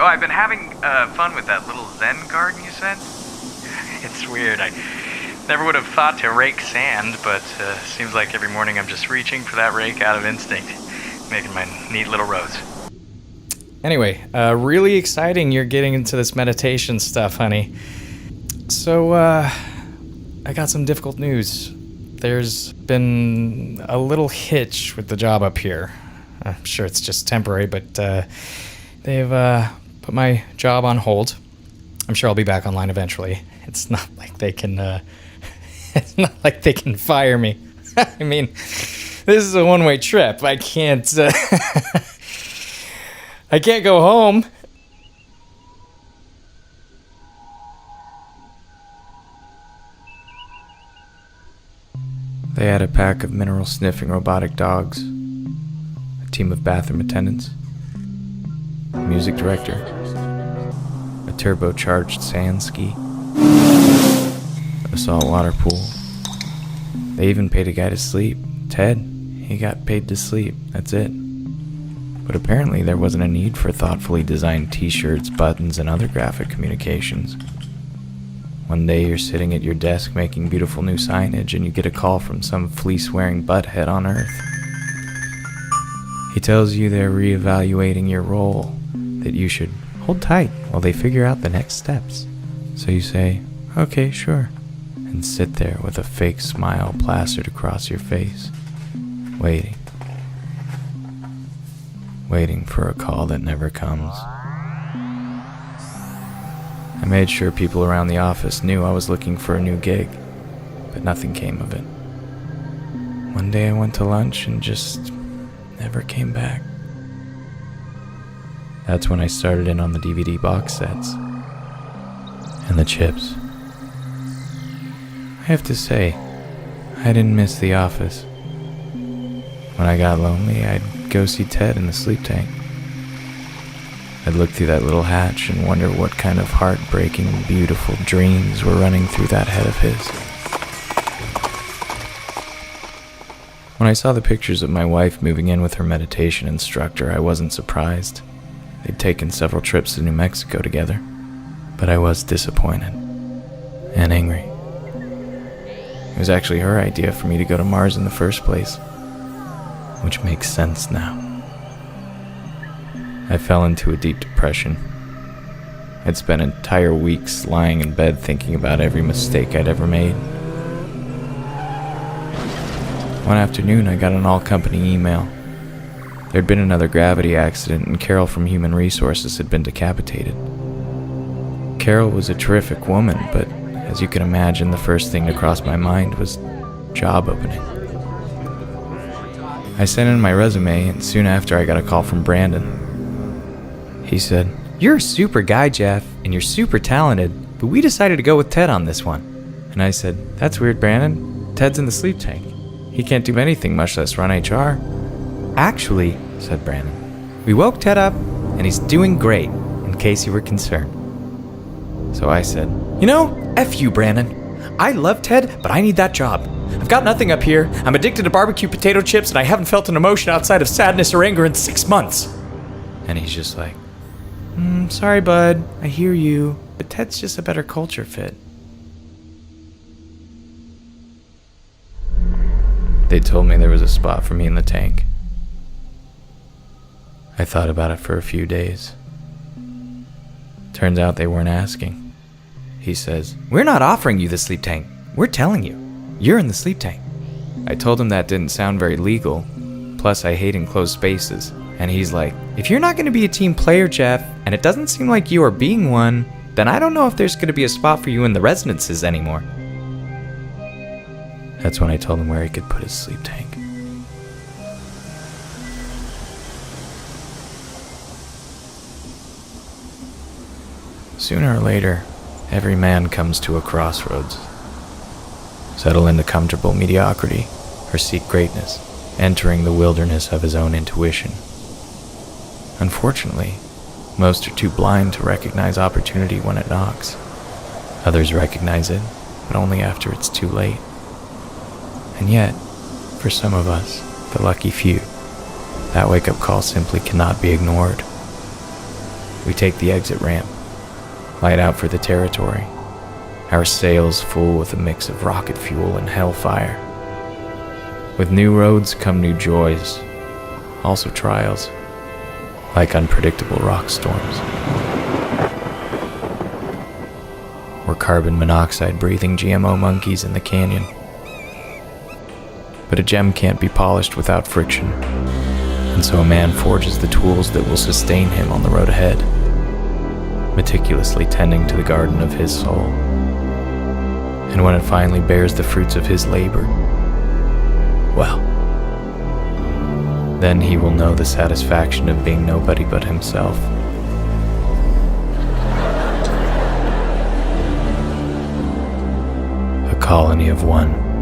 Oh, I've been having fun with that little Zen garden you said. It's weird. I never would have thought to rake sand, but seems like every morning I'm just reaching for that rake out of instinct, making my neat little rows. Anyway, really exciting you're getting into this meditation stuff, honey. So, I got some difficult news. There's been a little hitch with the job up here. I'm sure it's just temporary, but they've put my job on hold. I'm sure I'll be back online eventually. It's not like they can it's not like they can fire me. I mean, this is a one-way trip. I can't I can't go home. They had a pack of mineral-sniffing robotic dogs, a team of bathroom attendants, a music director, a turbocharged sand ski, a saltwater pool. They even paid a guy to sleep. Ted, he got paid to sleep. That's it. But apparently there wasn't a need for thoughtfully designed t-shirts, buttons, and other graphic communications. One day you're sitting at your desk making beautiful new signage and you get a call from some fleece-wearing butthead on Earth. He tells you they're reevaluating your role, that you should hold tight while they figure out the next steps. So you say, okay, sure, and sit there with a fake smile plastered across your face, waiting. Waiting for a call that never comes. I made sure people around the office knew I was looking for a new gig, but nothing came of it. One day I went to lunch and just never came back. That's when I started in on the DVD box sets and the chips. I have to say, I didn't miss the office. When I got lonely, I'd go see Ted in the sleep tank. I'd look through that little hatch and wonder what kind of heartbreaking, beautiful dreams were running through that head of his. When I saw the pictures of my wife moving in with her meditation instructor, I wasn't surprised. They'd taken several trips to New Mexico together, but I was disappointed and angry. It was actually her idea for me to go to Mars in the first place, which makes sense now. I fell into a deep depression. I'd spent entire weeks lying in bed thinking about every mistake I'd ever made. One afternoon, I got an all-company email. There'd been another gravity accident, and Carol from Human Resources had been decapitated. Carol was a terrific woman, but as you can imagine, the first thing to cross my mind was job opening. I sent in my resume, and soon after I got a call from Brandon. He said, "You're a super guy, Jeff, and you're super talented, but we decided to go with Ted on this one." And I said, "That's weird, Brandon. Ted's in the sleep tank. He can't do anything, much less run HR." "Actually," said Brandon, "we woke Ted up, and he's doing great, in case you were concerned." So I said, "You know, F you, Brandon. I love Ted, but I need that job. I've got nothing up here. I'm addicted to barbecue potato chips, and I haven't felt an emotion outside of sadness or anger in 6 months. And he's just like, "Sorry, bud. I hear you, but Ted's just a better culture fit." They told me there was a spot for me in the tank. I thought about it for a few days. Turns out they weren't asking. He says, "We're not offering you the sleep tank. We're telling you. You're in the sleep tank." I told him that didn't sound very legal. Plus, I hate enclosed spaces. And he's like, "If you're not going to be a team player, Jeff, and it doesn't seem like you are being one, then I don't know if there's going to be a spot for you in the residences anymore." That's when I told him where he could put his sleep tank. Sooner or later, every man comes to a crossroads. Settle into comfortable mediocrity, or seek greatness, entering the wilderness of his own intuition. Unfortunately, most are too blind to recognize opportunity when it knocks. Others recognize it, but only after it's too late. And yet, for some of us, the lucky few, that wake-up call simply cannot be ignored. We take the exit ramp, light out for the territory, our sails full with a mix of rocket fuel and hellfire. With new roads come new joys, also trials, like unpredictable rock storms. Or carbon monoxide breathing GMO monkeys in the canyon. But a gem can't be polished without friction, and so a man forges the tools that will sustain him on the road ahead, meticulously tending to the garden of his soul. And when it finally bears the fruits of his labor, well, then he will know the satisfaction of being nobody but himself. A colony of one.